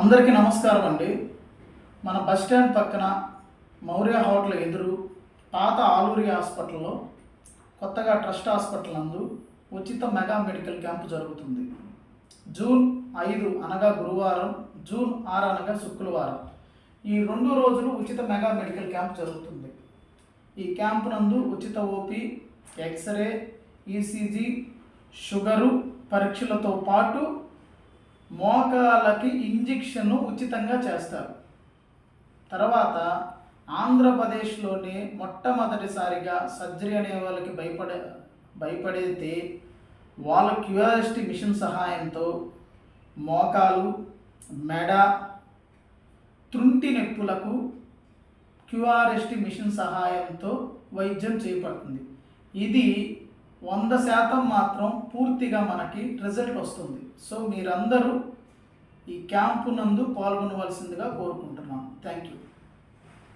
అందరికీ నమస్కారం అండి. మన బస్ స్టాండ్ పక్కన మౌర్య హోటల్ ఎదురు పాత ఆలూరి హాస్పిటల్లో కొత్తగా ట్రస్ట్ హాస్పిటల్ నందు ఉచిత మెగా మెడికల్ క్యాంపు జరుగుతుంది. జూన్ 5 అనగా గురువారం, జూన్ 6 అనగా శుక్రవారం, ఈ 2 రోజులు ఉచిత మెగా మెడికల్ క్యాంప్ జరుగుతుంది. ఈ క్యాంపు నందు ఉచిత ఓపీ, ఎక్స్రే, ఈసీజీ, షుగరు పరీక్షలతో పాటు మోకాళ్ళకి ఇంజెక్షన్ ఉచితంగా చేస్తారు. తర్వాత ఆంధ్రప్రదేశ్లోనే మొట్టమొదటిసారిగా సర్జరీ అనే వాళ్ళకి భయపడితే వాళ్ళ క్యూఆర్ఎస్టీ మిషన్ సహాయంతో మోకాలు, మెడ, త్రుంటి నొప్పులకు క్యూఆర్ఎస్టీ మిషన్ సహాయంతో వైద్యం చేపడుతుంది. ఇది 100% మాత్రం పూర్తిగా మనకి రిజల్ట్ వస్తుంది. సో మీరందరూ ఈ క్యాంపు నందు పాల్గొనవలసిందిగా కోరుకుంటున్నాను.